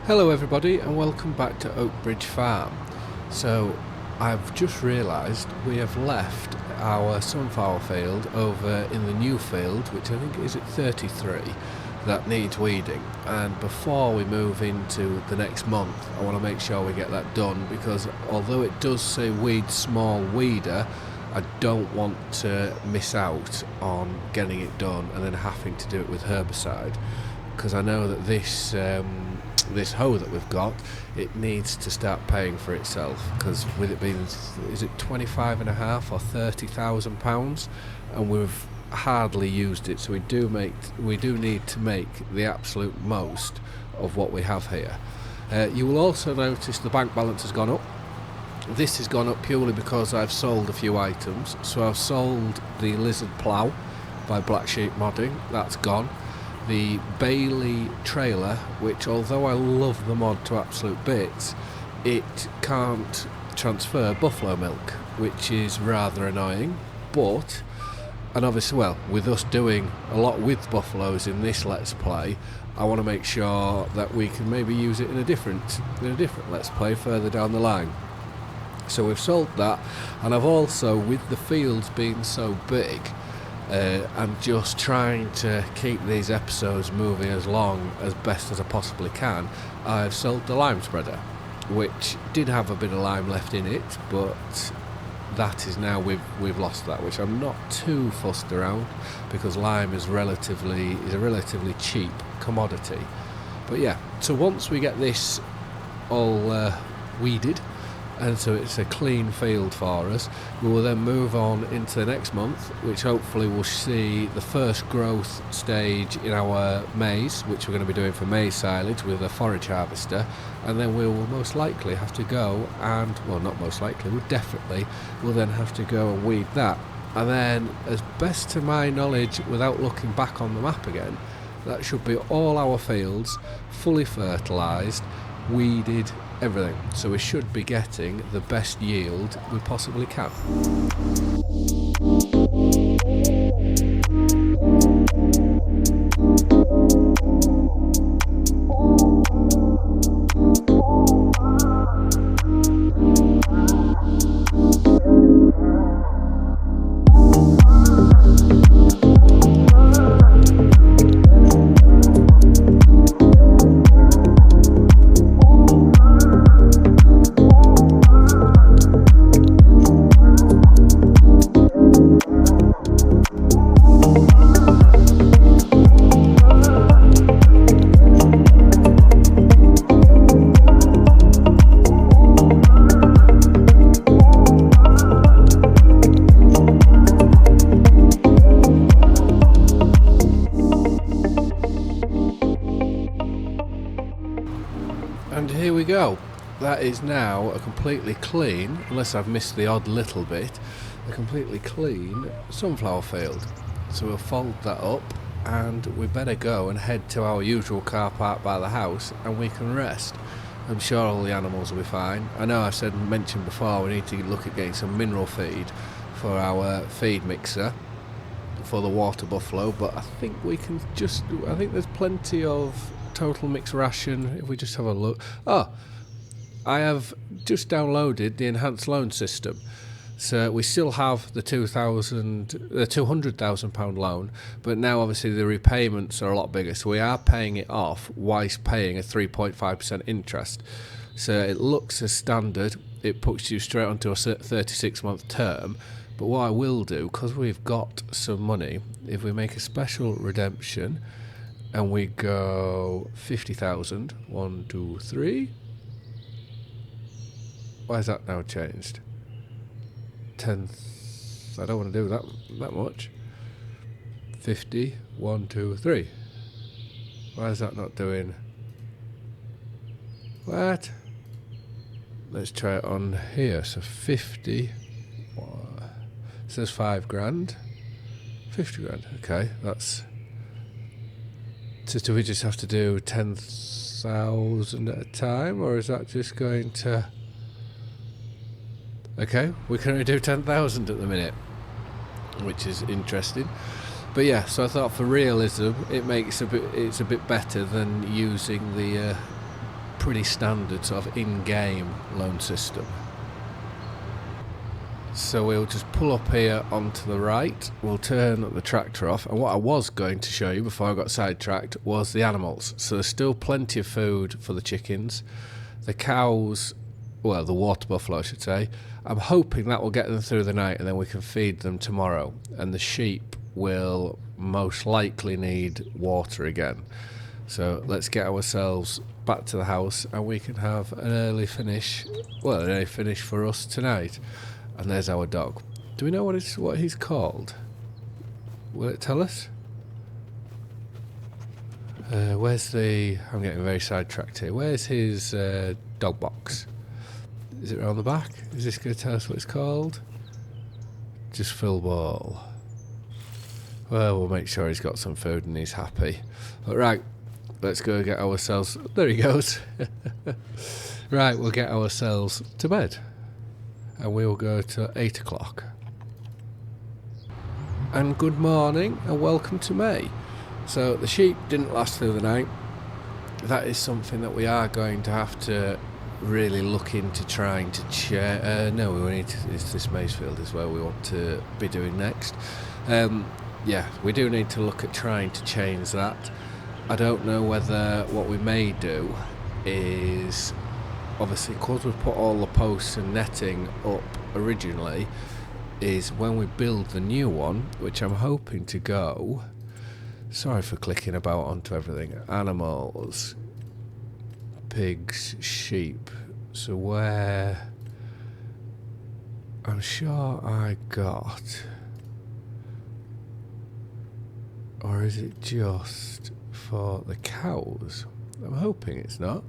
Hello everybody and welcome back to Oakbridge Farm. So I've just realised we have left our sunflower field over in the new field, which I think is at 33, that needs weeding, and before we move into the next month I want to make sure we get that done, because although it does say weed small weeder, I don't want to miss out on getting it done and then having to do it with herbicide, because I know that this hoe that we've got, it needs to start paying for itself, because with it being, is it 25.5 or 30,000 pounds, and we've hardly used it, so we do need to make the absolute most of what we have here. You will also notice the bank balance has gone up. This has gone up purely because I've sold a few items. So I've sold the Lizard Plough by Black Sheep Modding, that's gone. The Bailey trailer, which although I love the mod to absolute bits, it can't transfer buffalo milk, which is rather annoying. But, and obviously, well, with us doing a lot with buffaloes in this Let's Play, I want to make sure that we can maybe use it in a different Let's Play further down the line. So we've sold that, and I've also, with the fields being so big, I'm just trying to keep these episodes moving as long as best as I possibly can. I've sold the lime spreader, which did have a bit of lime left in it, but that is now, we've lost that, which I'm not too fussed around, because lime is a relatively cheap commodity. But yeah, so once we get this all weeded, and so it's a clean field for us, we will then move on into the next month, which hopefully will see the first growth stage in our maize, which we're going to be doing for maize silage with a forage harvester, and then we will most likely have to go and, well, not most likely, we definitely will then have to go and weed that. And then, as best to my knowledge, without looking back on the map again, that should be all our fields fully fertilised, weeded, everything, so we should be getting the best yield we possibly can. And here we go. That is now a completely clean, unless I've missed the odd little bit, a completely clean sunflower field. So we'll fold that up, and we better go and head to our usual car park by the house, and we can rest. I'm sure all the animals will be fine. I know I've mentioned before we need to look at getting some mineral feed for our feed mixer for the water buffalo, but I think we can I think there's plenty of total mix ration if we just have a look. Oh, I have just downloaded the enhanced loan system, so we still have the £200,000 loan, but now obviously the repayments are a lot bigger, so we are paying it off whilst paying a 3.5% interest. So it looks as standard, it puts you straight onto a 36-month term. But what I will do, because we've got some money, if we make a special redemption and we go 50,000, 1, 2, 3. Why is that now changed? 10. I don't want to do that much. 50, 1, 2, 3. Why is that not doing? What? Let's try it on here. So 50. It says 5 grand. 50 grand. Okay, that's. So do we just have to do 10,000 at a time, or is that just going to? Okay, we can only do 10,000 at the minute, which is interesting. But yeah, so I thought for realism, it's a bit better than using the pretty standard sort of in-game loan system. So we'll just pull up here onto the right, we'll turn the tractor off, and what I was going to show you before I got sidetracked was the animals. So there's still plenty of food for the chickens. The cows, well, the water buffalo I should say, I'm hoping that will get them through the night and then we can feed them tomorrow. And the sheep will most likely need water again. So let's get ourselves back to the house and we can have an early finish, well, an early finish for us tonight. And there's our dog. Do we know what he's called? Will it tell us? Where's the... I'm getting very sidetracked here. Where's his dog box? Is it around the back? Is this going to tell us what it's called? Just Phil Ball. Well, we'll make sure he's got some food and he's happy. But right, let's go get ourselves... There he goes. Right, we'll get ourselves to bed. And we will go to 8 o'clock. And good morning and welcome to May. So the sheep didn't last through the night. That is something that we are going to have to really look into trying to change. No, we need to, it's this Maysfield is where we want to be doing next. Yeah, we do need to look at trying to change that. I don't know whether what we may do is... Obviously, because we've put all the posts and netting up originally, is when we build the new one, which I'm hoping to go... Sorry for clicking about onto everything. Animals, pigs, sheep. So where... I'm sure I got... Or is it just for the cows? I'm hoping it's not.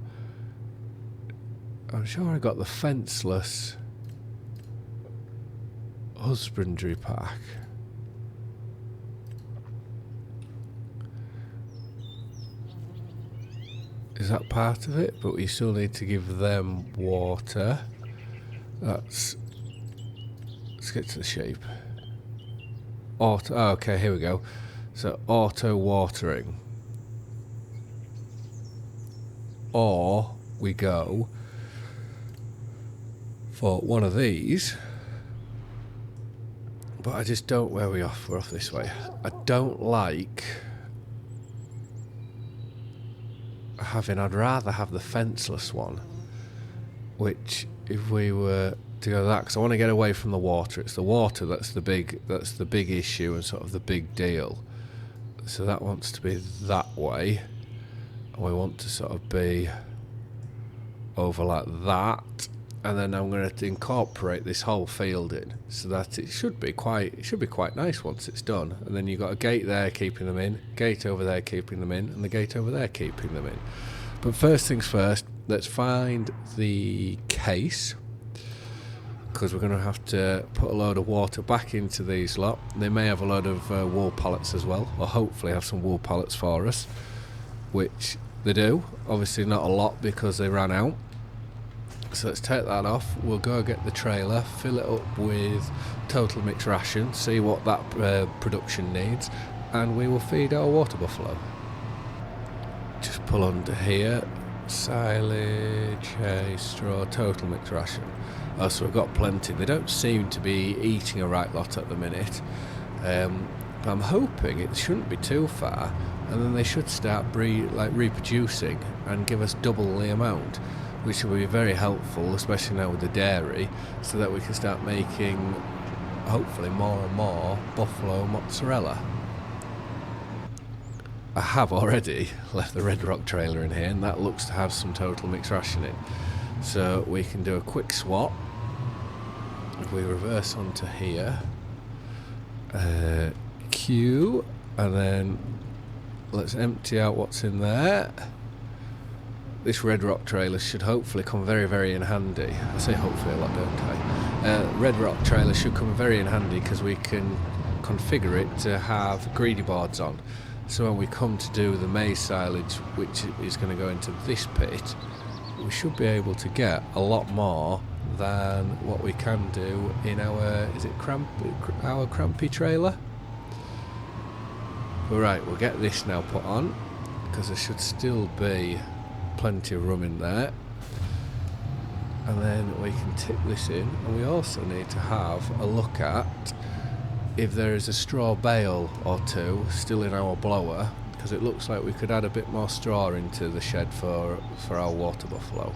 I'm sure I got the fenceless husbandry pack. Is that part of it? But we still need to give them water. Let's get to the sheep. Auto. Oh, okay, here we go. So auto watering. Or we go for one of these, but I just don't... Where are we off? We're off this way. I don't like having... I'd rather have the fenceless one, which if we were to go that, because I want to get away from the water. It's the water that's the big issue and sort of the big deal. So that wants to be that way, and we want to sort of be over like that. And then I'm going to incorporate this whole field in, so that it should be quite nice once it's done. And then you've got a gate there keeping them in, gate over there keeping them in, and the gate over there keeping them in. But first things first, let's find the case, because we're going to have to put a load of water back into these lot. They may have a load of wool pallets as well, or hopefully have some wool pallets for us, which they do. Obviously not a lot because they ran out. So let's take that off. We'll go get the trailer, fill it up with total mixed ration, see what that production needs, and we will feed our water buffalo. Just pull under here. Silage, hay, straw, total mixed ration. Oh, so we've got plenty. They don't seem to be eating a right lot at the minute. But I'm hoping it shouldn't be too far, and then they should start reproducing and give us double the amount, which will be very helpful, especially now with the dairy, so that we can start making, hopefully, more and more buffalo mozzarella. I have already left the Red Rock trailer in here, and that looks to have some total mixed ration in. So we can do a quick swap. If we reverse onto here, Q, and then let's empty out what's in there. This Red Rock trailer should hopefully come very, very in handy. I say hopefully a lot, don't I? Red Rock trailer should come very in handy because we can configure it to have greedy boards on. So when we come to do the maize silage, which is going to go into this pit, we should be able to get a lot more than what we can do in our, is it our crampy trailer? All right, we'll get this now put on, because there should still be plenty of room in there. And then we can tip this in, and we also need to have a look at if there is a straw bale or two still in our blower, because it looks like we could add a bit more straw into the shed for our water buffalo.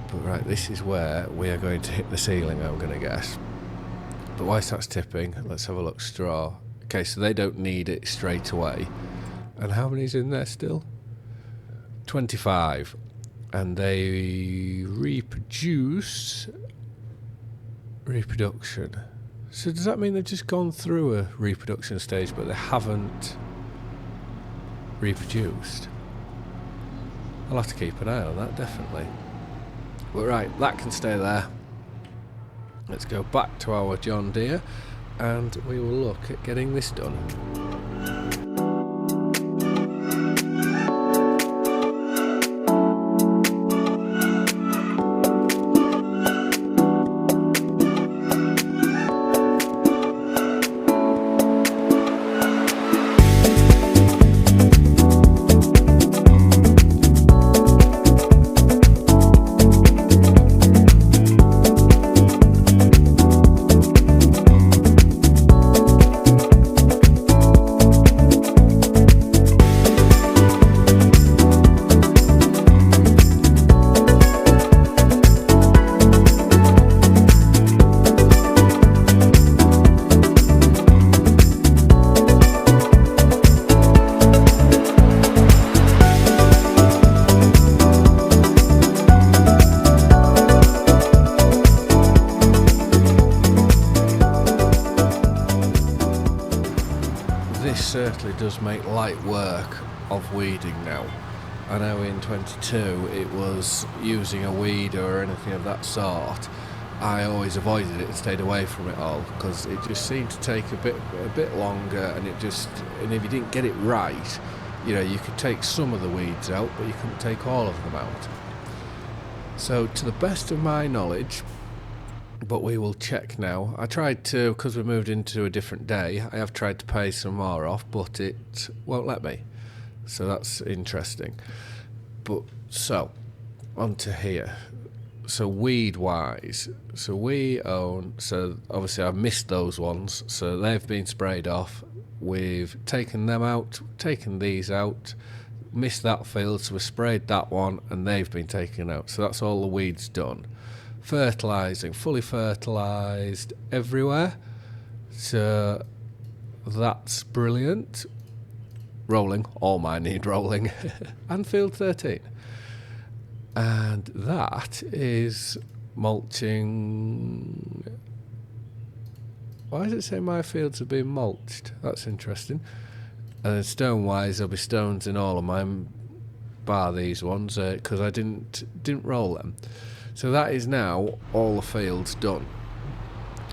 But right, this is where we are going to hit the ceiling, I'm going to guess. But whilst that's tipping, let's have a look. Straw. Okay, so they don't need it straight away. And how many's in there still? 25. And they reproduce... Reproduction. So does that mean they've just gone through a reproduction stage, but they haven't reproduced? I'll have to keep an eye on that, definitely. But right, that can stay there. Let's go back to our John Deere, and we will look at getting this done. Certainly does make light work of weeding now. I know in 22 it was using a weeder or anything of that sort. I always avoided it and stayed away from it all because it just seemed to take a bit longer, and if you didn't get it right, you know, you could take some of the weeds out, but you couldn't take all of them out. So to the best of my knowledge, but we will check now. I tried to, because we moved into a different day, I have tried to pay some more off, but it won't let me. So that's interesting. But so, on to here. So weed wise, so we own, so obviously I missed those ones, so they've been sprayed off. We've taken them out, taken these out, missed that field, so we sprayed that one, and they've been taken out. So that's all the weeds done. Fertilising, fully fertilised everywhere, so that's brilliant. Rolling, all mine need rolling. And field 13, and that is mulching. Why does it say my fields are being mulched? That's interesting. And then stone wise, there'll be stones in all of mine, bar these ones, because I didn't roll them. So that is now all the fields done.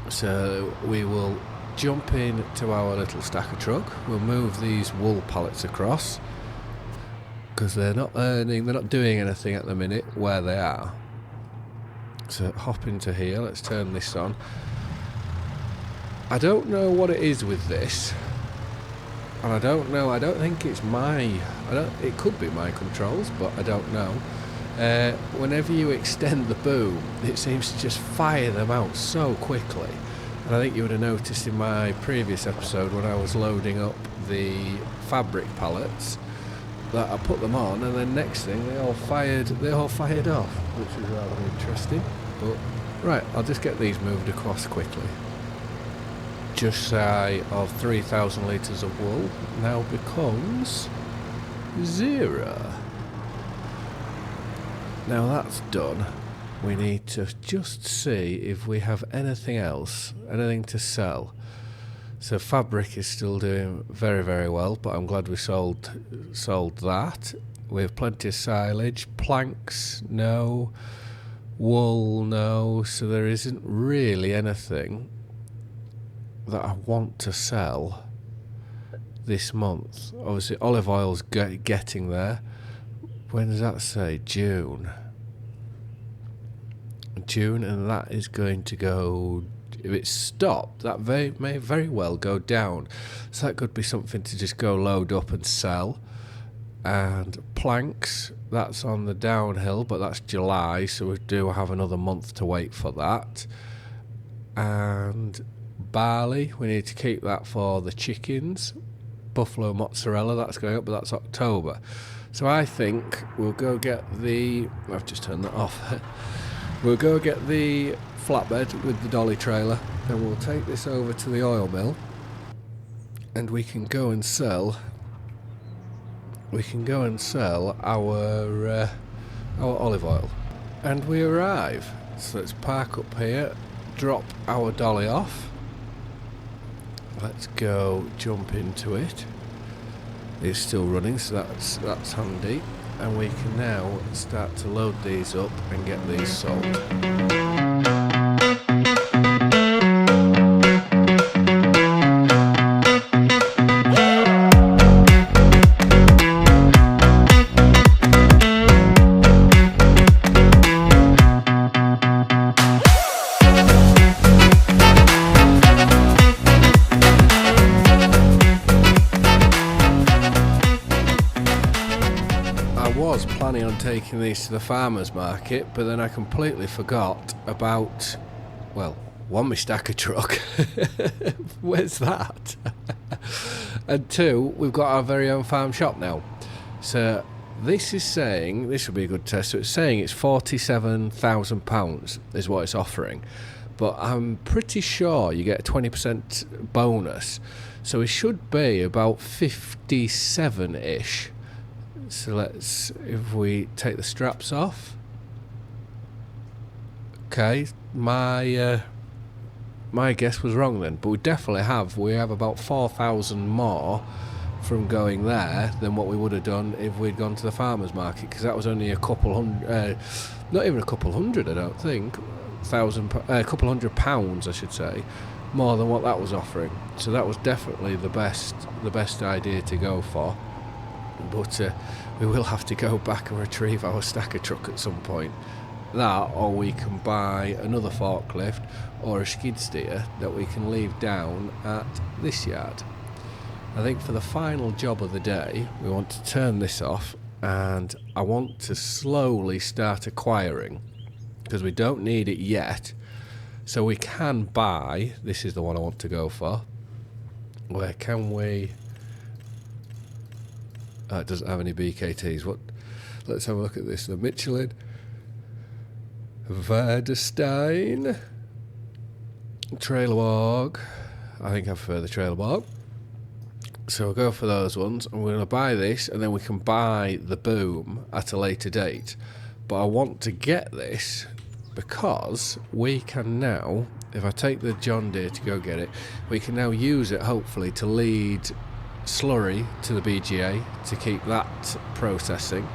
So we will jump in to our little stacker truck. We'll move these wool pallets across because they're not doing anything at the minute where they are. So hop into here. Let's turn this on. I don't know what it is with this, and I don't think it's it could be my controls, but I don't know. Whenever you extend the boom, it seems to just fire them out so quickly. And I think you would have noticed in my previous episode when I was loading up the fabric pallets that I put them on, and then next thing they all fired off, which is rather interesting. But right, I'll just get these moved across quickly. Just shy of 3,000 litres of wool now becomes 0. Now that's done, we need to just see if we have anything else, anything to sell. So fabric is still doing very, very well, but I'm glad we sold that. We have plenty of silage, planks, no, wool, no, so there isn't really anything that I want to sell this month. Obviously olive oil's getting there. When does that say? June, and that is going to go, if it's stopped, that may very well go down. So that could be something to just go load up and sell. And planks, that's on the downhill, but that's July, so we do have another month to wait for that. And barley, we need to keep that for the chickens. Buffalo mozzarella, that's going up, but that's October. So I think we'll go get the... I've just turned that off. We'll go get the flatbed with the dolly trailer, and we'll take this over to the oil mill, and we can go and sell our olive oil. And we arrive. So let's park up here, drop our dolly off. Let's go jump into it. It's still running, so that's handy. And we can now start to load these up and get these sold. Planning on taking these to the farmers market, but then I completely forgot about, well, one, my stacker truck. Where's that? And two, we've got our very own farm shop now. So this is saying, this would be a good test, so it's saying it's £47,000 is what it's offering, but I'm pretty sure you get a 20% bonus, so it should be about 57-ish. So let's, if we take the straps off. Okay, my guess was wrong then, but we have about 4,000 more from going there than what we would have done if we'd gone to the farmers market, because that was only a couple hundred, not even a couple hundred, I don't think, a couple £100, I should say, more than what that was offering. So that was definitely the best idea to go for. But we will have to go back and retrieve our stacker truck at some point. That, or we can buy another forklift or a skid steer that we can leave down at this yard. I think for the final job of the day, we want to turn this off, and I want to slowly start acquiring, because we don't need it yet. So we can buy, this is the one I want to go for. Where can we... it doesn't have any BKTs. What? Let's have a look at this. The Michelin, Vardestein, Trailerborg. I think I prefer the Trailerborg. So we'll go for those ones. And we're going to buy this, and then we can buy the boom at a later date. But I want to get this because we can now, if I take the John Deere to go get it, we can now use it hopefully to lead slurry to the BGA to keep that processing,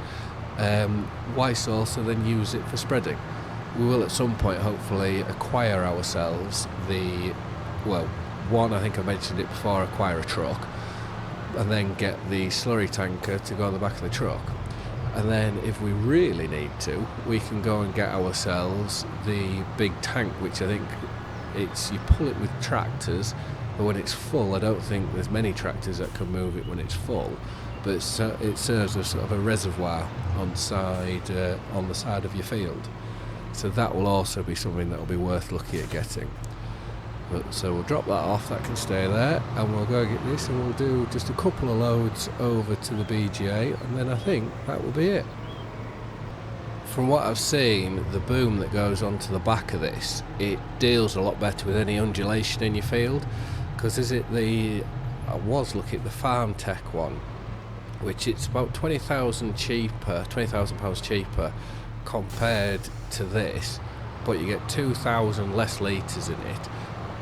whilst also then use it for spreading. We will at some point hopefully acquire ourselves the, well, one, I think I mentioned it before, acquire a truck, and then get the slurry tanker to go on the back of the truck. And then if we really need to, we can go and get ourselves the big tank, which I think it's, you pull it with tractors. But when it's full, I don't think there's many tractors that can move it when it's full. But it serves as sort of a reservoir on the side of your field. So that will also be something that will be worth looking at getting. So we'll drop that off, that can stay there, and we'll go get this, and we'll do just a couple of loads over to the BGA, and then I think that will be it. From what I've seen, the boom that goes onto the back of this, it deals a lot better with any undulation in your field. Because I was looking at the Farm Tech one, which it's about £20,000 cheaper compared to this, but you get 2,000 less litres in it.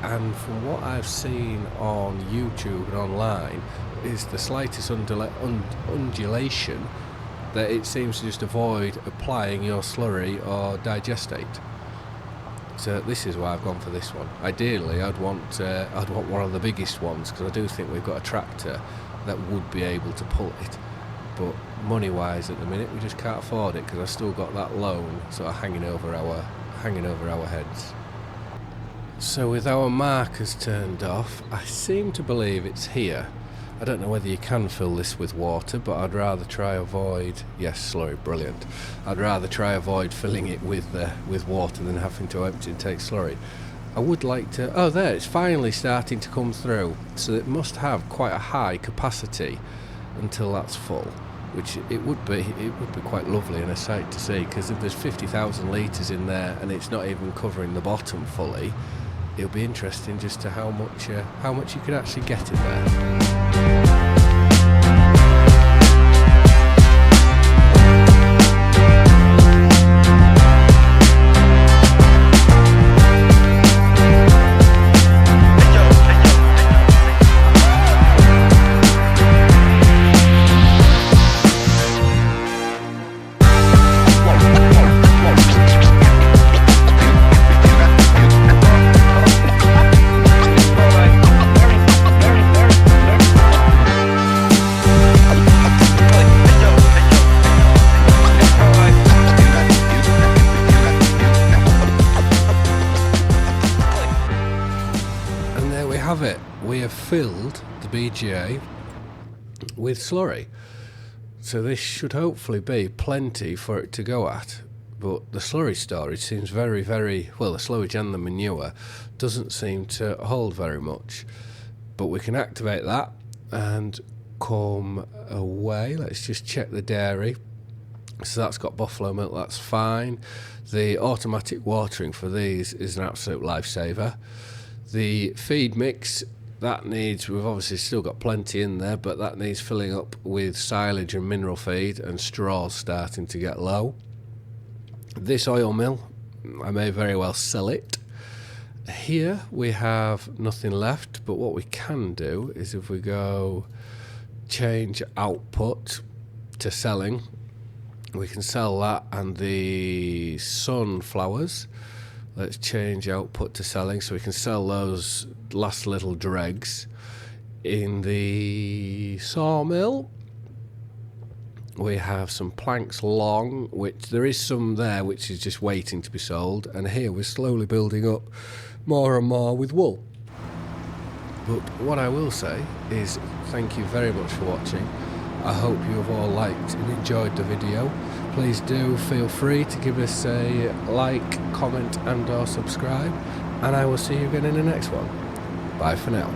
And from what I've seen on YouTube and online, is the slightest undulation that it seems to just avoid applying your slurry or digestate. So this is why I've gone for this one. Ideally, I'd want one of the biggest ones, because I do think we've got a tractor that would be able to pull it. But money-wise, at the minute, we just can't afford it, because I've still got that loan sort of hanging over our heads. So with our markers turned off, I seem to believe it's here. I don't know whether you can fill this with water, but I'd rather try avoid... Yes, slurry, brilliant. I'd rather try avoid filling it with water than having to empty and take slurry. I would like to... Oh, there, it's finally starting to come through. So it must have quite a high capacity until that's full, which it would be quite lovely and a sight to see, because if there's 50,000 litres in there and it's not even covering the bottom fully, it'll be interesting just to how much you could actually get in there. We have filled the BGA with slurry, so this should hopefully be plenty for it to go at. But the slurry storage seems very, very well, the slurry and the manure doesn't seem to hold very much, but we can activate that and come away. Let's just check the dairy. So that's got buffalo milk, that's fine. The automatic watering for these is an absolute lifesaver. The feed mix, that needs, we've obviously still got plenty in there, but that needs filling up with silage and mineral feed, and straw's starting to get low. This oil mill, I may very well sell it. Here we have nothing left, but what we can do is if we go change output to selling, we can sell that. And the sunflowers, let's change output to selling, so we can sell those last little dregs. In the sawmill, we have some planks long, which there is some there which is just waiting to be sold, and here we're slowly building up more and more with wool. But what I will say is thank you very much for watching. I hope you have all liked and enjoyed the video. Please do feel free to give us a like, comment and or subscribe, and I will see you again in the next one. Bye for now.